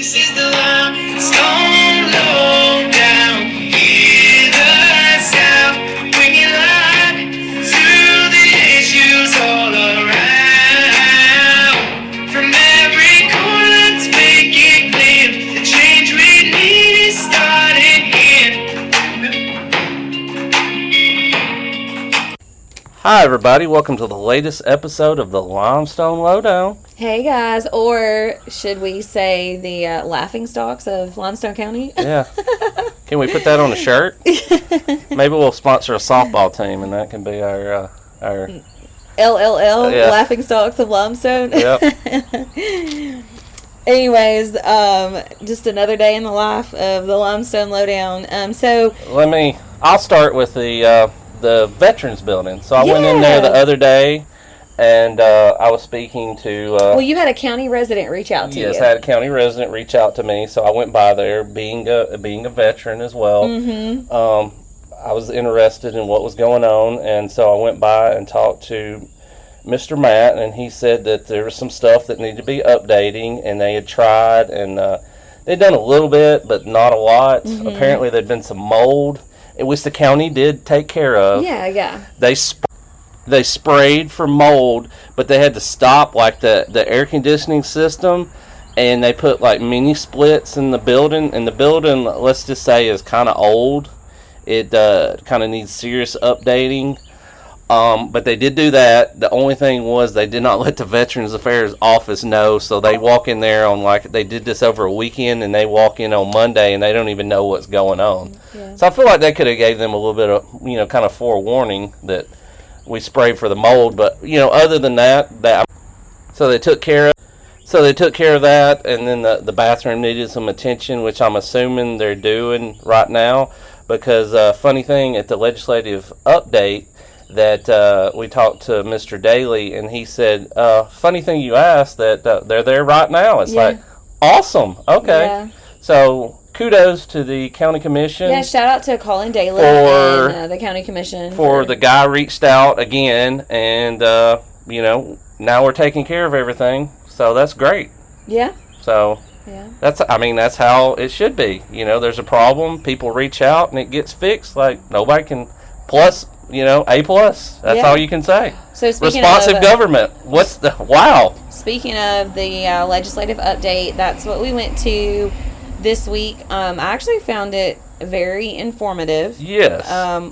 This is the Limestone lowdown. Hear the sound when you lie through the issues all around. From every corner, let's make it clear. The change we need is starting here. Hi everybody, welcome to the latest episode of the Limestone Lowdown. Hey guys, or should we say the laughing stocks of Limestone County? Yeah. Can we put that on a shirt? Maybe we'll sponsor a softball team and that can be our LLL, Yeah. laughing stocks of Limestone. Yep. Anyways, just another day in the life of the Limestone Lowdown. I'll start with the Veterans Building. So I went in there the other day and I was speaking to... well, you had a county resident reach out to you. Yes, I had a county resident reach out to me, so I went by there, being a veteran as well. Mm-hmm. I was interested in what was going on, and so I went by and talked to Mr. Matt, and he said that there was some stuff that needed to be updating, and they had tried, and they'd done a little bit, but not a lot. Mm-hmm. Apparently there'd been some mold, which the county did take care of. Yeah. They sprayed for mold, but they had to stop like the air conditioning system, and they put like mini splits in the building. And the building, let's just say, is kind of old. It kind of needs serious updating. But they did do that. The only thing was they did not let the Veterans Affairs office know, so they walk in there on they did this over a weekend, and they walk in on Monday, and they don't even know what's going on. Yeah. So I feel like they could have gave them a little bit of, kind of forewarning that we sprayed for the mold, but other than that, so they took care of that, and then the bathroom needed some attention, which I'm assuming they're doing right now, because funny thing, at the legislative update that we talked to Mr. Daly, and he said, funny thing you asked, that they're there right now. It's like, awesome, okay. Yeah. So kudos to the county commission. Yeah, shout out to Colin Daly and the county commission. For the guy reached out again, and, now we're taking care of everything. So that's great. Yeah. So that's how it should be. There's a problem, people reach out, and it gets fixed. Like, nobody can, plus, A+. That's all you can say. So speaking responsive of government. Wow. Speaking of the legislative update, that's what we went to this week. I actually found it very informative. Yes.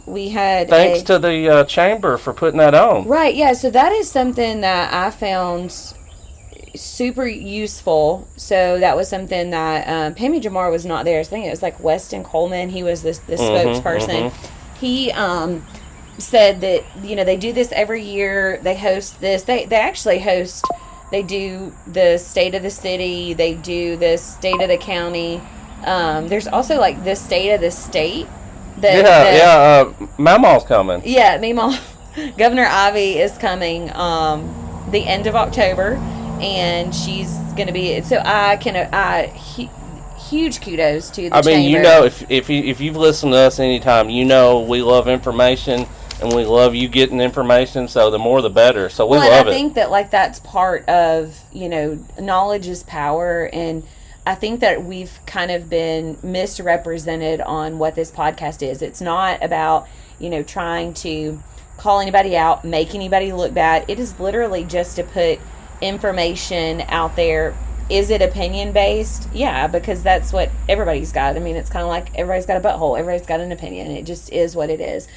We had thanks to the chamber for putting that on. Right. Yeah. So that is something that I found super useful. So that was something that Pammy Jamar was not there. I think it was like Weston Coleman. He was this spokesperson. Mm-hmm. He said that they do this every year. They host this. They actually host. They do the state of the city. They do the state of the county. There's also like the state of the state. Mama's coming. Yeah, Mama. Governor Ivy is coming the end of October, and she's going to be. So huge kudos to the chamber. If you've listened to us anytime, we love information. And we love you getting information, so the more the better. So we love it. I think that that's part of, knowledge is power, and I think that we've kind of been misrepresented on what this podcast is. It's not about, trying to call anybody out, make anybody look bad. It is literally just to put information out there. Is it opinion based? Yeah, because that's what everybody's got. I mean, it's kind of like everybody's got a butthole. Everybody's got an opinion. It just is what it is.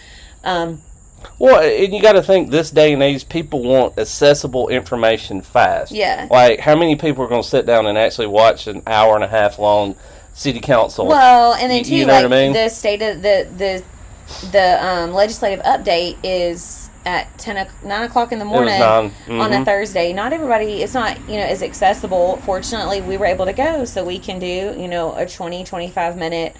Well, and you got to think, this day and age, people want accessible information fast. Yeah. Like, how many people are going to sit down and actually watch an hour and a half long city council? Well, and then too, you know what I mean? The state of the legislative update is at 9 o'clock in the morning on a Thursday. Not everybody, it's not, as accessible. Fortunately, we were able to go, so we can do, a 25 minute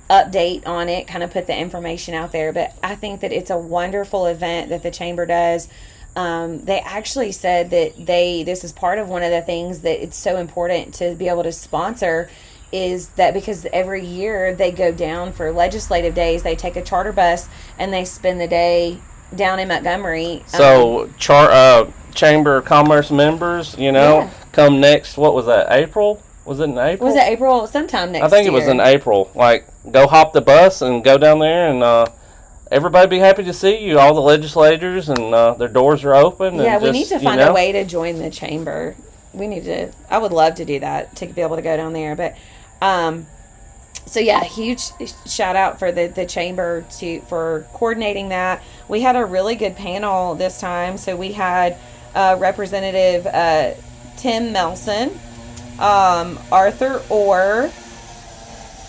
update on it, kind of put the information out there. But I think that it's a wonderful event that the chamber does. They actually said that this is part of one of the things that it's so important to be able to sponsor, is that because every year they go down for legislative days, they take a charter bus and they spend the day down in Montgomery. So Chamber of Commerce members, come next, what was that, April? Was it in April? Was it April? Sometime next year. I think it was in April. Like, go hop the bus and go down there, and everybody be happy to see you. All the legislators, and their doors are open. Yeah, and we need to find a way to join the chamber. We need to. I would love to do that, to be able to go down there. But, so yeah, huge shout out for the chamber for coordinating that. We had a really good panel this time. So we had Representative Tim Melson, Arthur Orr,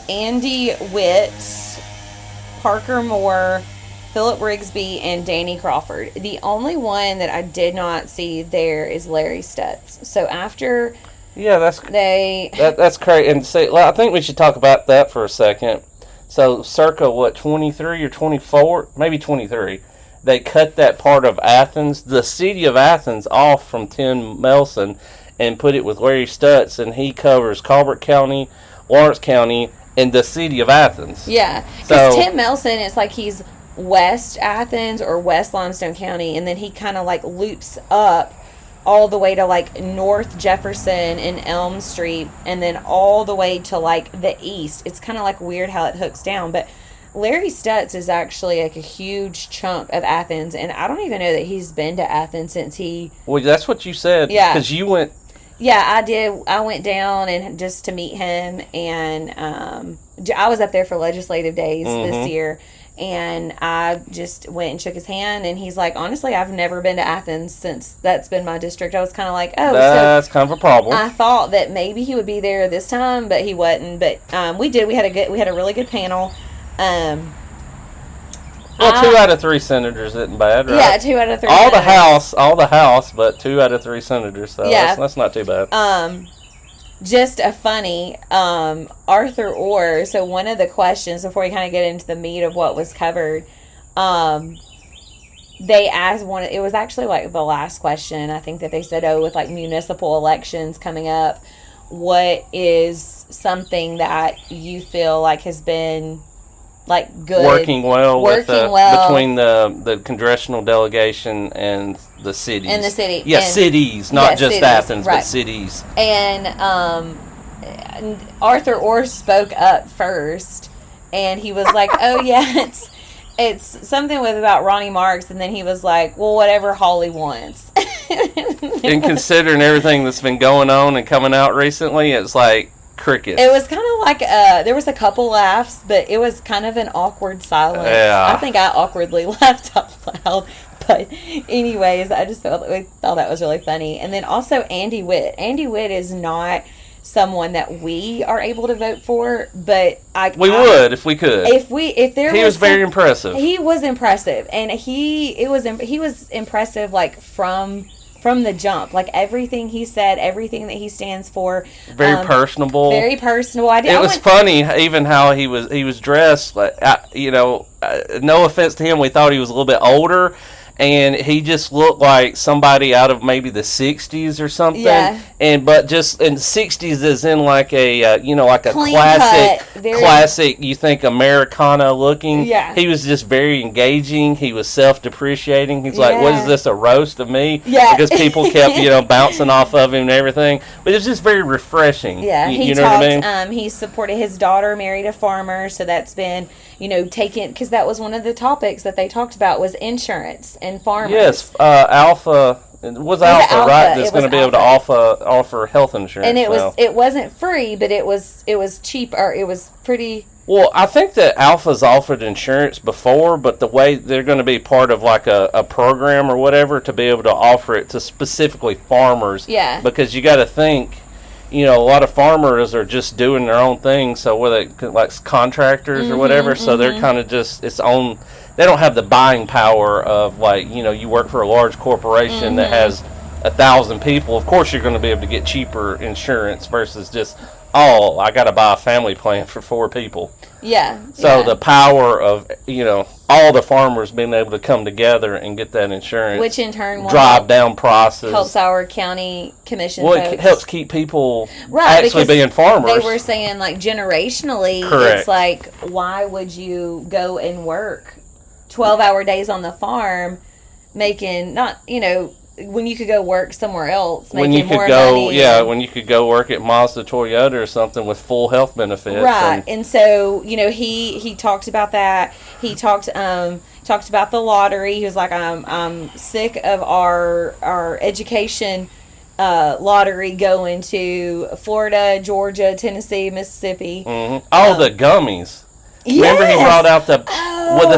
Andy Witt, Parker Moore, Philip Rigsby, and Danny Crawford. The only one that I did not see there is Larry Stutz. So after that's great. And I think we should talk about that for a second. So circa 23 or 24, maybe 23, they cut that part of Athens, the city of Athens, off from Tim Melson and put it with Larry Stutz, and he covers Colbert County, Lawrence County, and the city of Athens. Yeah, because Tim Melson, it's like he's West Athens or West Limestone County, and then he kind of like loops up all the way to like North Jefferson and Elm Street, and then all the way to like the east. It's kind of like weird how it hooks down, but Larry Stutz is actually like a huge chunk of Athens, and I don't even know that he's been to Athens since he... Well, that's what you said. Yeah. Because you went... Yeah, I did. I went down and just to meet him, and I was up there for legislative days this year, and I just went and shook his hand, and he's like, honestly, I've never been to Athens since that's been my district. I was kind of like, oh, that's kind of a problem. I thought that maybe he would be there this time, but he wasn't. But we did. We had a really good panel. Well, 2 out of 3 senators isn't bad, right? Yeah, 2 out of 3 all senators. the House, but 2 out of 3 senators, so that's not too bad. Just a funny, Arthur Orr, so one of the questions, before we kind of get into the meat of what was covered, they asked it was actually like the last question, I think, that they said, with like municipal elections coming up, what is something that you feel like has been like good working well between the congressional delegation and the cities cities, not just cities, Athens, right. But cities. And Arthur Orr spoke up first, and he was like, oh yeah, it's something about Ronnie Marks, and then he was like, well, whatever Holly wants. And considering everything that's been going on and coming out recently, it's like crickets. It was kind of like there was a couple laughs, but it was kind of an awkward silence. Yeah. I think I awkwardly laughed out loud. But anyways, I just thought that was really funny. And then also Andy Witt. Andy Witt is not someone that we are able to vote for, but we would if we could. If there he was very impressive. He was impressive, and he was impressive like from the jump, like everything he said, everything that he stands for. Very personable. Very personable. It was funny, even how he was dressed. Like, no offense to him, we thought he was a little bit older, and he just looked like somebody out of maybe the 60s or something. Yeah. But just in 60s is in like a like a classic. You think Americana looking. Yeah. He was just very engaging. He was self-depreciating. He's like, "What is this, a roast of me?" Yeah. Because people kept bouncing off of him and everything. But it was just very refreshing. Yeah. You know what I mean? He supported his daughter, married a farmer, so that's been taken, because that was one of the topics that they talked about was insurance and farmers. Yes, Alpha. It was Alpha, right? That's going to be able to offer health insurance. And it wasn't free, but it was cheap, or it was pretty. Well, I think that Alpha's offered insurance before, but the way they're going to be part of like a program or whatever to be able to offer it to specifically farmers. Yeah. Because you got to think, a lot of farmers are just doing their own thing. So whether like contractors or whatever, so they're kind of just they don't have the buying power of like, you work for a large corporation that has 1,000 people. Of course, you're going to be able to get cheaper insurance versus just, I got to buy a family plan for 4 people. Yeah. So the power of, all the farmers being able to come together and get that insurance. Which in turn drive down prices. Helps our county commission folks. It helps keep people actually being farmers. They were saying like generationally, correct. It's like, why would you go and work 12-hour days on the farm making not, when you could go work somewhere else, when you making could more go, money. when you could go work at Mazda Toyota or something with full health benefits. Right. And so, he talked about that. He talked about the lottery. He was like, I'm sick of our education lottery going to Florida, Georgia, Tennessee, Mississippi. Mm-hmm. The gummies. Yes. Remember he brought out the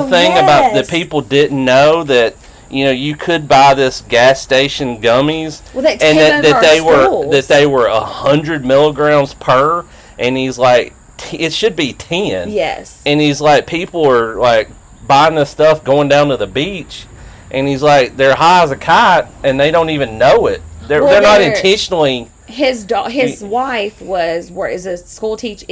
thing about the people didn't know that you could buy this gas station gummies, and that they were 100 milligrams per, and he's like, it should be 10. Yes. And he's like, people are like buying this stuff going down to the beach, and he's like, they're high as a kite and they don't even know it. They're not intentionally. His wife was a school teacher,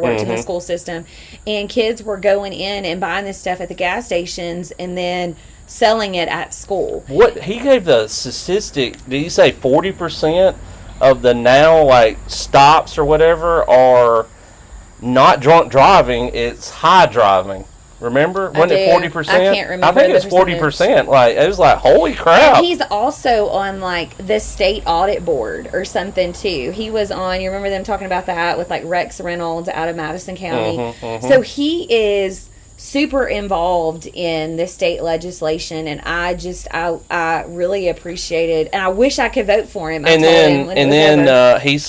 worked in the school system, and kids were going in and buying this stuff at the gas stations and then selling it at school. What he gave the statistic? Did he say 40% of the now stops or whatever are not drunk driving? It's high driving. Remember? Wasn't it 40%? I can't remember. I think it's 40%. It was like, holy crap. And he's also on the state audit board or something too. He was on, you remember them talking about that with Rex Reynolds out of Madison County. Mm-hmm. So he is super involved in the state legislation, and I really appreciated, and I wish I could vote for him. He's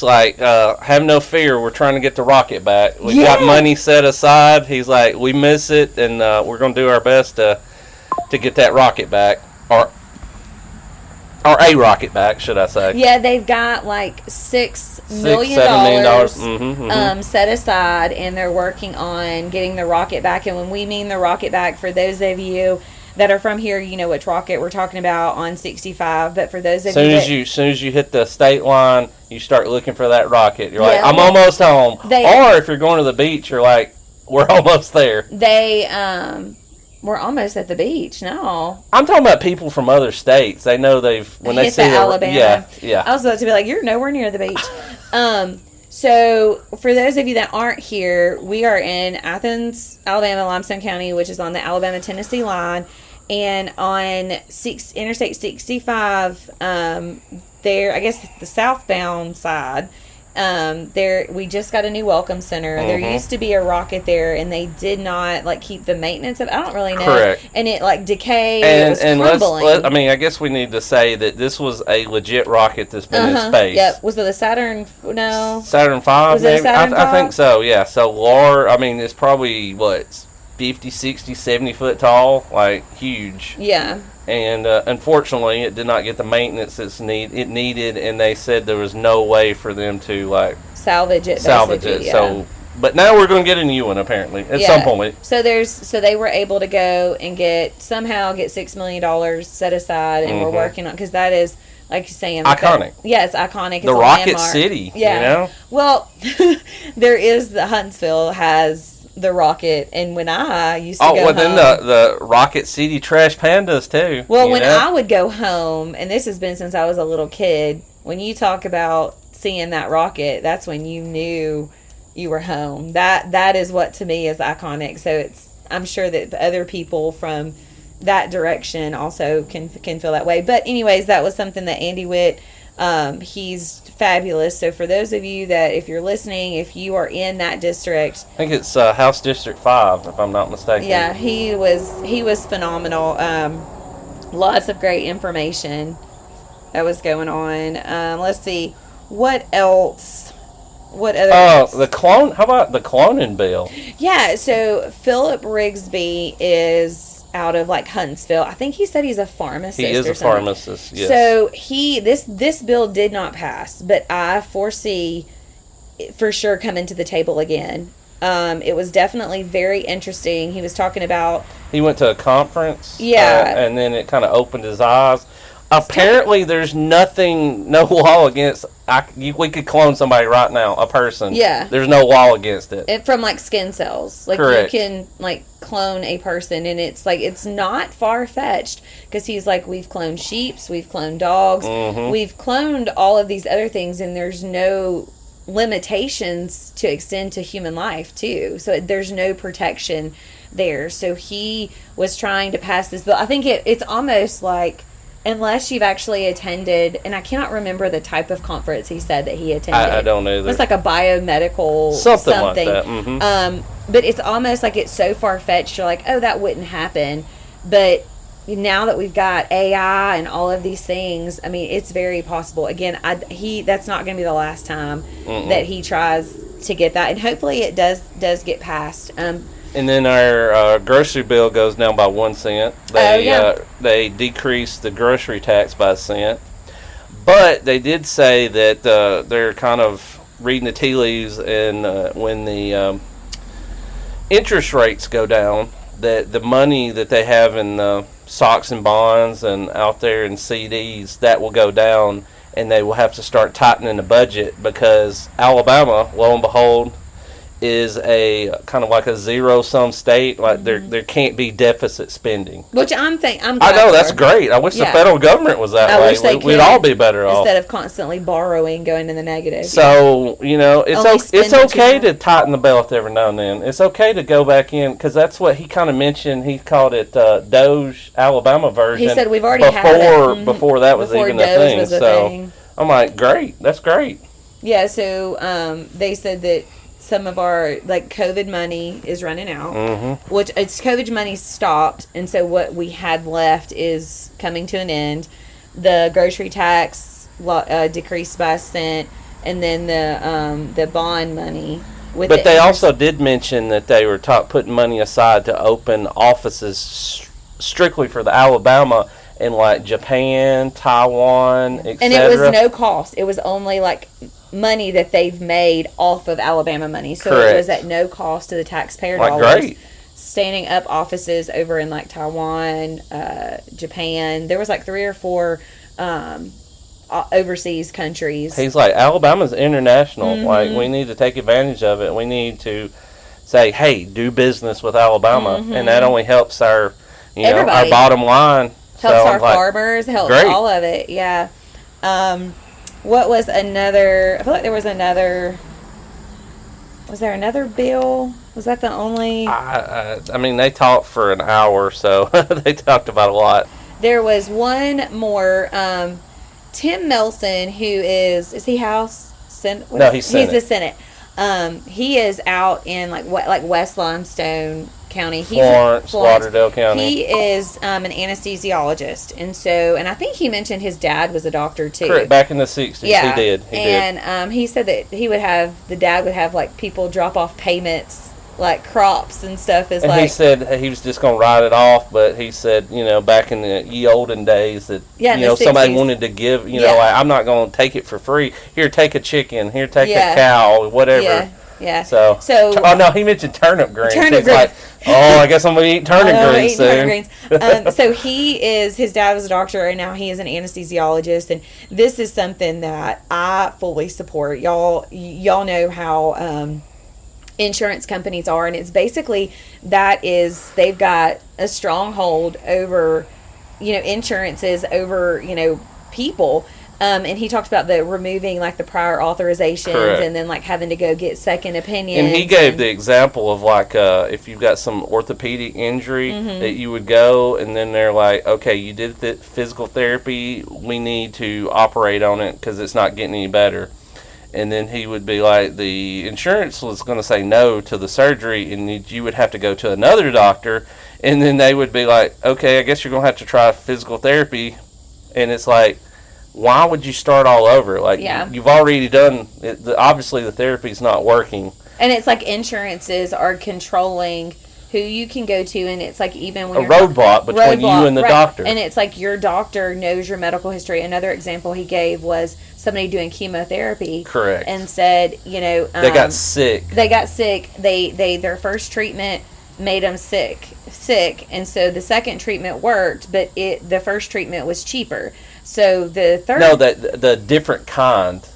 like, have no fear, we're trying to get the rocket back. We've got money set aside. He's like, we miss it, and we're going to do our best to get that rocket back, or a rocket back, should I say. Yeah, they've got $6 million set aside, and they're working on getting the rocket back. And when we mean the rocket back, for those of you that are from here, you know which rocket we're talking about on 65. But for those of as soon as you hit the state line, you start looking for that rocket. You're like, I'm almost home. Or if you're going to the beach, you're like, we're almost there. We're almost at the beach. No, I'm talking about people from other states. They know when they see Alabama. Yeah. I was about to be like, you're nowhere near the beach. So for those of you that aren't here, we are in Athens, Alabama, Limestone County, which is on the Alabama-Tennessee line, and on Interstate 65. There, I guess the southbound side. There, we just got a new welcome center. There used to be a rocket there, and they did not keep the maintenance of. I don't really know. Correct. And it decayed. It was crumbling. I guess we need to say that this was a legit rocket that's been in space. Yep. Was it the Saturn? No. Saturn V. Was it a Saturn V? I think so. Yeah. So large. it's probably 50, 60, 70 foot tall. Huge. Yeah. And unfortunately, it did not get the maintenance it needed, and they said there was no way for them to salvage it. Yeah. So, but now we're going to get a new one apparently at some point. So they were able to go and get $6 million set aside, and we're working on, because that is, like you're saying, iconic. It's iconic. It's the Rocket City. Yeah. Well, there is the Huntsville has the rocket, and when I used to go home, then the Rocket City Trash Pandas too. Well, when I would go home, and this has been since I was a little kid, when you talk about seeing that rocket, that's when you knew you were home. That is what to me is iconic. So I'm sure that the other people from that direction also can feel that way. But anyways, that was something that Andy Witt, he's fabulous. So for those of you that, if you're listening, if you are in that district, I think it's House District 5, if I'm not mistaken. Yeah, he was phenomenal. Lots of great information that was going on. Let's see, what else? What other? The clone. How about the cloning bill? Yeah. So Philip Rigsby is out of Huntsville. I think he said he's a pharmacist. He is a pharmacist. Yes. So this bill did not pass, but I foresee it for sure coming to the table again. It was definitely very interesting. He was talking about. He went to a conference. Yeah. And then it kind of opened his eyes. Apparently, there's no law against. We could clone somebody right now, a person. Yeah. There's no law against it. From skin cells, Correct. You can clone a person, and it's not far fetched, because he's we've cloned sheep, we've cloned dogs, we've cloned all of these other things, and there's no limitations to extend to human life too. So there's no protection there. So he was trying to pass this bill. I think it's almost unless you've actually attended, and I cannot remember the type of conference he said that he attended. I don't either. It's like a biomedical something. Like that. Mm-hmm. But it's almost like it's so far-fetched. You're like, oh, that wouldn't happen. But now that we've got AI and all of these things, I mean, it's very possible. Again, that's not going to be the last time that he tries to get that. And hopefully it does get passed. And then our grocery bill goes down by 1 cent. They decreased the grocery tax by a cent. But they did say that they're kind of reading the tea leaves, and when the interest rates go down, that the money that they have in stocks and bonds and out there in CDs, that will go down, and they will have to start tightening the budget, because Alabama, lo and behold, is a kind of like a zero-sum state. Like there can't be deficit spending. Which I'm glad I know, that's great. I wish the federal government was that way. We'd all be better off. Instead of constantly borrowing, going in the negative. So, it's okay to tighten the belt every now and then. It's okay to go back in, because that's what he kind of mentioned. He called it Doge Alabama version. He said we've already had it. Before that was even a thing. Was a thing. I'm like, great. That's great. Yeah, so they said that some of our COVID money is running out, which it's COVID money stopped, and so what we had left is coming to an end. The grocery tax decreased by a cent, and then the bond money. But they also did mention that they were putting money aside to open offices strictly for the Alabama in Japan, Taiwan, etc. And it was no cost. It was only money that they've made off of Alabama money. So Correct. It was at no cost to the taxpayer dollars. Great. Standing up offices over in Taiwan, Japan. There was 3 or 4 overseas countries. He's like, Alabama's international. We need to take advantage of it. We need to say, hey, do business with Alabama. And that only helps our our bottom line. Helps our farmers, helps all of it. Yeah. What was another? I feel like there was another. Was there another bill? Was that the only? I mean, they talked for an hour, so they talked about a lot. There was one more. Tim Melson, who is he House? No, he's Senate. He's the Senate. He is out in West Limestone County. Florence, Lauderdale County. He is an anesthesiologist, and I think he mentioned his dad was a doctor too. Correct. Back in the 60s, yeah. he did. He said that the dad would have people drop off payments, crops and stuff. He said he was just going to write it off, but he said, back in the olden days that somebody wanted to give, I'm not going to take it for free. Here, take a chicken. Here, take a cow, whatever. Yeah. So oh no, he mentioned turnip greens. I guess I'm gonna eat turnip greens soon. So his dad was a doctor, and now he is an anesthesiologist, and this is something that I fully support. Y'all know how insurance companies are, and it's basically they've got a stronghold over insurances over people. And he talks about the removing the prior authorizations. Correct. And then having to go get second opinions. And he gave the example of if you've got some orthopedic injury that you would go, and then they're like, okay, you did physical therapy, we need to operate on it because it's not getting any better. And then he would be like, the insurance was going to say no to the surgery, and you would have to go to another doctor, and then they would be like, okay, I guess you're going to have to try physical therapy. And it's like, why would you start all over? You've already done it. Obviously, the therapy's not working. And it's insurances are controlling who you can go to, and it's even when a roadblock between you and the doctor. And it's your doctor knows your medical history. Another example he gave was somebody doing chemotherapy. Correct. And said, they got sick. Their first treatment made them sick, and so the second treatment worked, but the first treatment was cheaper. So the third... No, the different kind.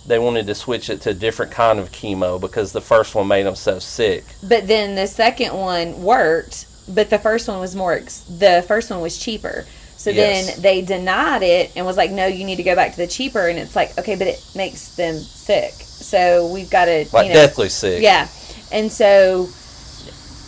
They wanted to switch it to a different kind of chemo because the first one made them so sick. But then the second one worked, but the first one was the first one was cheaper. So then they denied it and was like, no, you need to go back to the cheaper. And it's okay, but it makes them sick. So we've got to... deathly sick. Yeah. And so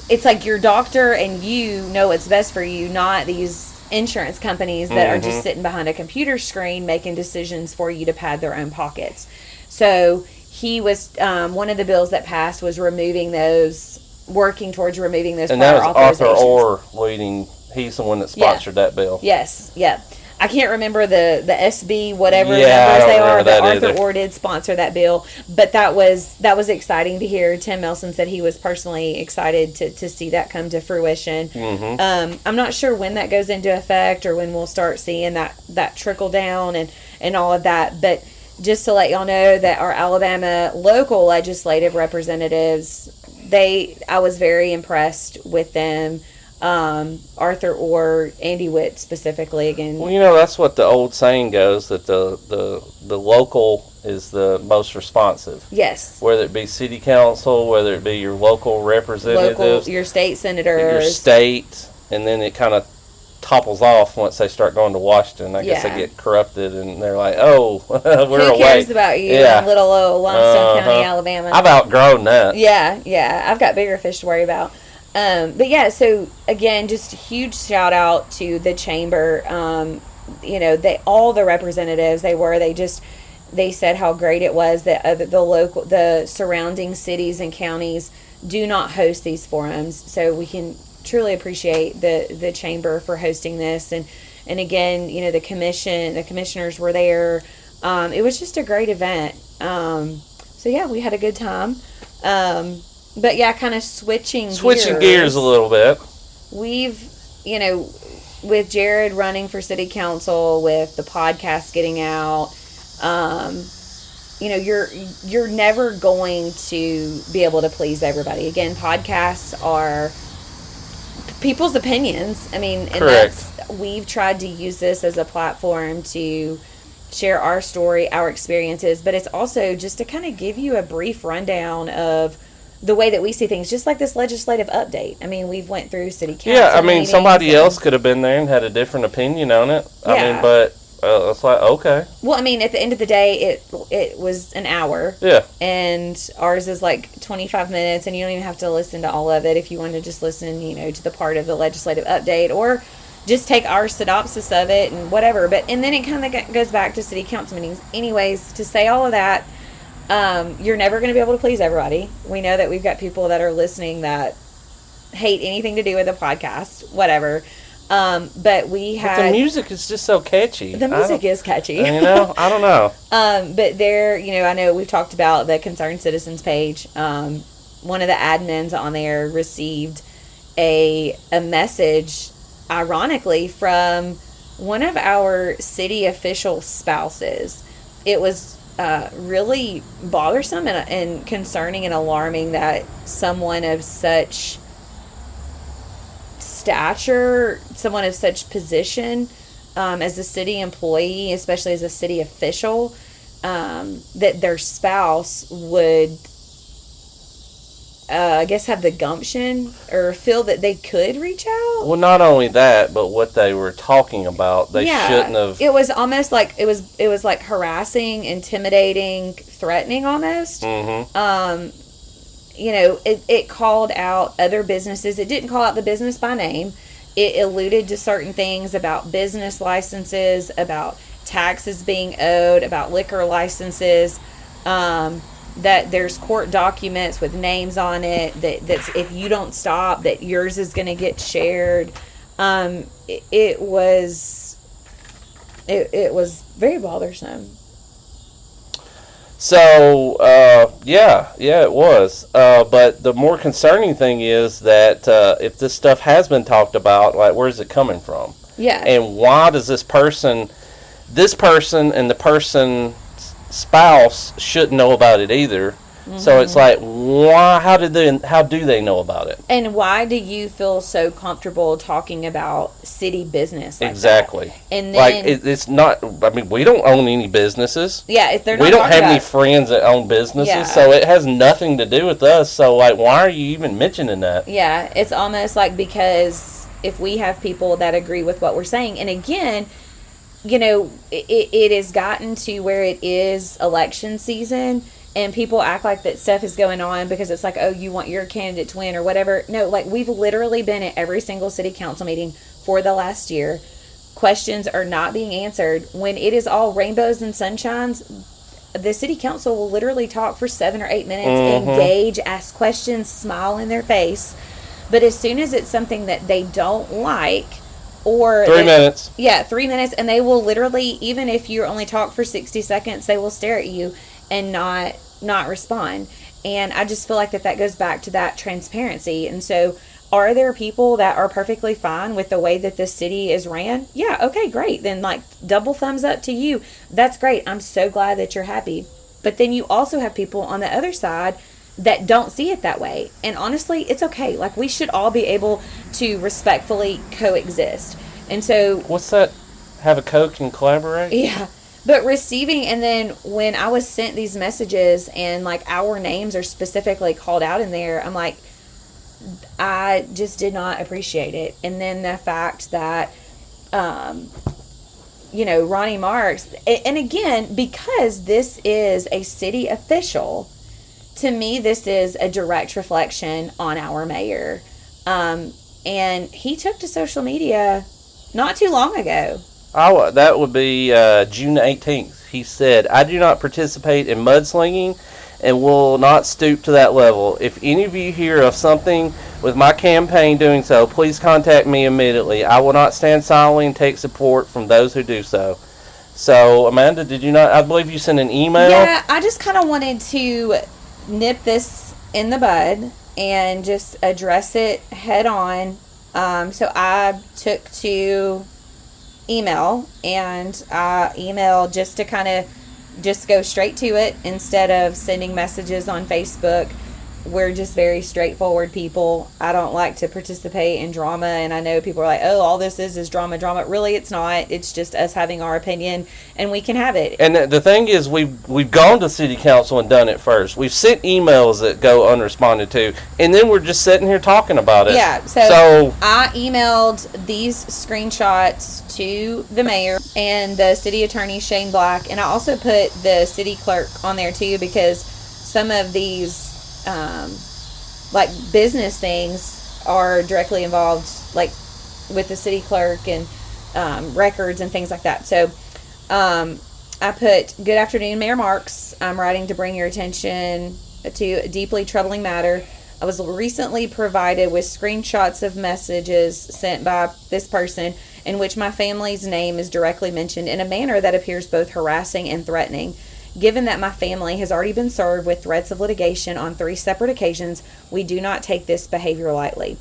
it's your doctor and you know what's best for you, not these insurance companies that are just sitting behind a computer screen making decisions for you to pad their own pockets. So he was, one of the bills that passed was working towards removing those and prior that was Arthur authorizations. Orr leading. He's the one that sponsored that bill. Yes, yeah. I can't remember the SB whatever Yeah, I numbers don't they are, remember but that Arthur either. Orr did sponsor that bill. But that was exciting to hear. Tim Melson said he was personally excited to see that come to fruition. I'm not sure when that goes into effect or when we'll start seeing that trickle down and all of that. But just to let y'all know that our Alabama local legislative representatives, I was very impressed with them. Arthur Orr, Andy Witt specifically again. Well, that's what the old saying goes, that the local is the most responsive. Yes. Whether it be city council, whether it be your local representatives, your state senators, your state, and then it kind of topples off once they start going to Washington. I guess they get corrupted and they're like, oh, we're who cares about you in little old Limestone County, Alabama? I've outgrown that. Yeah. I've got bigger fish to worry about. But yeah, so again, just a huge shout out to the chamber. All the representatives they said how great it was that the surrounding cities and counties do not host these forums. So we can truly appreciate the chamber for hosting this. And again, the commissioners were there. It was just a great event. So yeah, we had a good time. But yeah, kind of switching gears a little bit. We've, with Jared running for city council, with the podcast getting out, you're never going to be able to please everybody. Again, podcasts are people's opinions. I mean, and we've tried to use this as a platform to share our story, our experiences, but it's also just to kind of give you a brief rundown of the way that we see things, just like this legislative update. I mean, we've went through city council. Yeah, I mean, somebody else could have been there and had a different opinion on it. Yeah. I mean, but it's like, okay. Well, I mean, at the end of the day, it was an hour. Yeah. And ours is like 25 minutes, and you don't even have to listen to all of it if you want to just listen, to the part of the legislative update, or just take our synopsis of it and whatever. And then it kind of goes back to city council meetings. Anyways, to say all of that, you're never going to be able to please everybody. We know that we've got people that are listening that hate anything to do with the podcast, whatever. But the music is just so catchy. The music is catchy. I don't know. But there, I know we've talked about the Concerned Citizens page. One of the admins on there received a message, ironically, from one of our city official spouses. It was really bothersome and concerning and alarming that someone of such stature, someone of such position, as a city employee, especially as a city official, that their spouse would, I guess, have the gumption or feel that they could reach out. Well, not only that, but what they were talking about, they shouldn't have. It was almost like it was like harassing, intimidating, threatening almost. Mm-hmm. It called out other businesses. It didn't call out the business by name. It alluded to certain things about business licenses, about taxes being owed, about liquor licenses. That there's court documents with names on it, that's if you don't stop, that yours is going to get shared. It was very bothersome. So, it was. But the more concerning thing is that if this stuff has been talked about, like, where's it coming from? Yeah. And why does this person and the person's spouse shouldn't know about it either? Mm-hmm. So it's like, why? How do they know about it? And why do you feel so comfortable talking about city business? Like exactly. That? And then, it's not. I mean, we don't own any businesses. Yeah, if they're not. We don't have any friends that own businesses, so it has nothing to do with us. So, like, why are you even mentioning that? Yeah, it's almost like, because if we have people that agree with what we're saying, and again, it has gotten to where it is election season. And people act like that stuff is going on because it's like, oh, you want your candidate to win or whatever. No, like, we've literally been at every single city council meeting for the last year. questions are not being answered, when it is all rainbows and sunshines, the city council will literally talk for 7 or 8 minutes, engage, ask questions, smile in their face. But as soon as it's something that they don't like, or 3 minutes. Yeah, 3 minutes, and they will literally, even if you only talk for 60 seconds, they will stare at you and not respond. And I just feel like that goes back to that transparency. And so, are there people that are perfectly fine with the way that this city is ran? Yeah, okay, great. Then, like, double thumbs up to you. That's great. I'm so glad that you're happy. But then you also have people on the other side that don't see it that way. And honestly, it's okay. Like, we should all be able to respectfully coexist. And so... What's that? Have a Coke and collaborate? Yeah. But receiving, and then when I was sent these messages and, like, our names are specifically called out in there, I'm like, I just did not appreciate it. And then the fact that, Ronnie Marks, and again, because this is a city official, to me, this is a direct reflection on our mayor. And he took to social media not too long ago. Oh, that would be June 18th. He said, "I do not participate in mudslinging and will not stoop to that level. If any of you hear of something with my campaign doing so, please contact me immediately. I will not stand silently and take support from those who do so." So, Amanda, did you not? I believe you sent an email. Yeah, I just kind of wanted to nip this in the bud and just address it head on. So I took to email, and I emailed just to kind of just go straight to it instead of sending messages on Facebook. We're just very straightforward people. I don't like to participate in drama, and I know people are like, oh, all this is drama. Really, it's not. It's just us having our opinion, and we can have it. And the thing is, we've gone to city council and done it first. We've sent emails that go unresponded to, and then we're just sitting here talking about it. Yeah, so I emailed these screenshots to the mayor and the city attorney, Shane Black, and I also put the city clerk on there too, because some of these like business things are directly involved, like with the city clerk and records and things like that. So I put, "Good afternoon, Mayor Marks. I'm writing to bring your attention to a deeply troubling matter. I was recently provided with screenshots of messages sent by this person in which my family's name is directly mentioned in a manner that appears both harassing and threatening. Given that my family has already been served with threats of litigation on 3 separate occasions, we do not take this behavior lightly.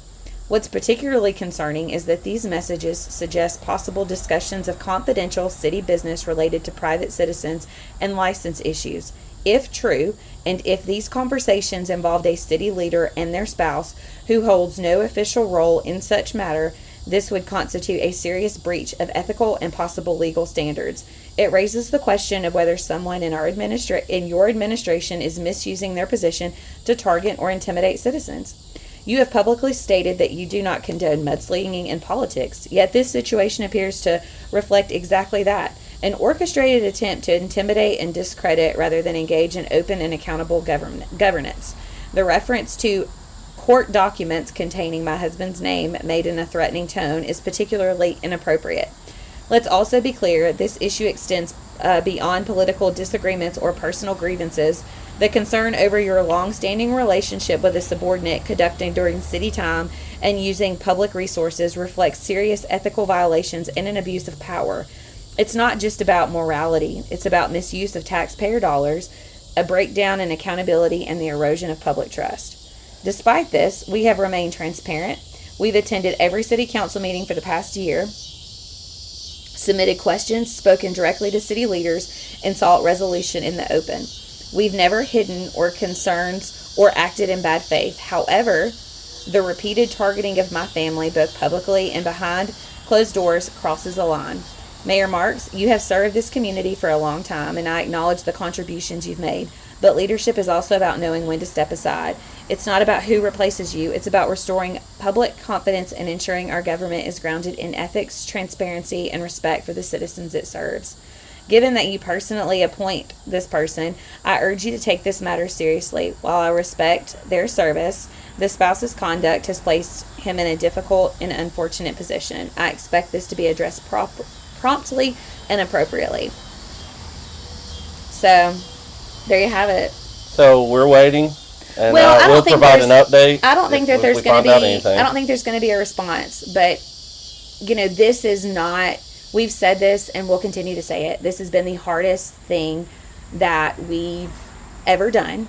What's particularly concerning is that these messages suggest possible discussions of confidential city business related to private citizens and license issues. If true, and if these conversations involved a city leader and their spouse who holds no official role in such matter, this would constitute a serious breach of ethical and possible legal standards. It raises the question of whether someone in your administration is misusing their position to target or intimidate citizens. You have publicly stated that you do not condone mudslinging in politics, yet this situation appears to reflect exactly that, an orchestrated attempt to intimidate and discredit rather than engage in open and accountable governance. The reference to court documents containing my husband's name made in a threatening tone is particularly inappropriate. Let's also be clear, this issue extends beyond political disagreements or personal grievances. The concern over your long-standing relationship with a subordinate conducting during city time and using public resources reflects serious ethical violations and an abuse of power. It's not just about morality. It's about misuse of taxpayer dollars, a breakdown in accountability, and the erosion of public trust. Despite this, we have remained transparent. We've attended every city council meeting for the past year, submitted questions, spoken directly to city leaders, and sought resolution in the open. We've never hidden or concerns or acted in bad faith. However, the repeated targeting of my family, both publicly and behind closed doors, crosses a line. Mayor Marks, you have served this community for a long time, and I acknowledge the contributions you've made. But leadership is also about knowing when to step aside. It's not about who replaces you. It's about restoring public confidence and ensuring our government is grounded in ethics, transparency, and respect for the citizens it serves. Given that you personally appoint this person, I urge you to take this matter seriously. While I respect their service, the spouse's conduct has placed him in a difficult and unfortunate position. I expect this to be addressed promptly and appropriately. So, there you have it. So we're waiting, and Well, we'll provide an update. I don't think that if there's we going to find out be. anything. I don't think there's going to be a response. But this is not. We've said this, and we'll continue to say it. This has been the hardest thing that we've ever done.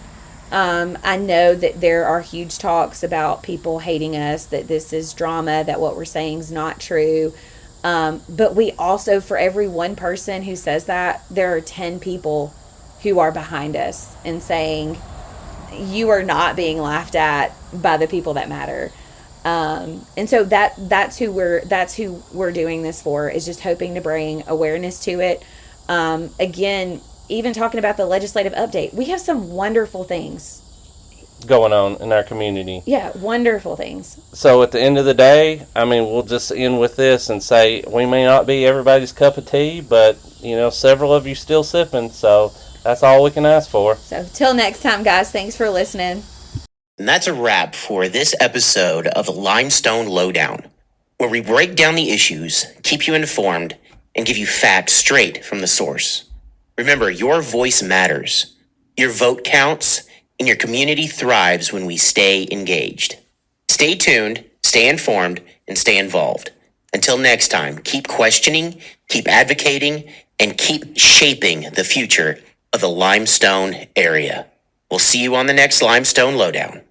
I know that there are huge talks about people hating us, that this is drama, that what we're saying is not true. But we also, for every one person who says that, there are 10 people who are behind us and saying, you are not being laughed at by the people that matter. And so that's who we're doing this for, is just hoping to bring awareness to it. Again, even talking about the legislative update, we have some wonderful things going on in our community. Yeah, wonderful things. So at the end of the day, I mean, we'll just end with this and say we may not be everybody's cup of tea, but several of you still sipping, so that's all we can ask for. So till next time, guys, thanks for listening. And that's a wrap for this episode of the Limestone Lowdown, where we break down the issues, keep you informed, and give you facts straight from the source. Remember, your voice matters. Your vote counts, and your community thrives when we stay engaged. Stay tuned, stay informed, and stay involved. Until next time, keep questioning, keep advocating, and keep shaping the future of the Limestone area. We'll see you on the next Limestone Lowdown.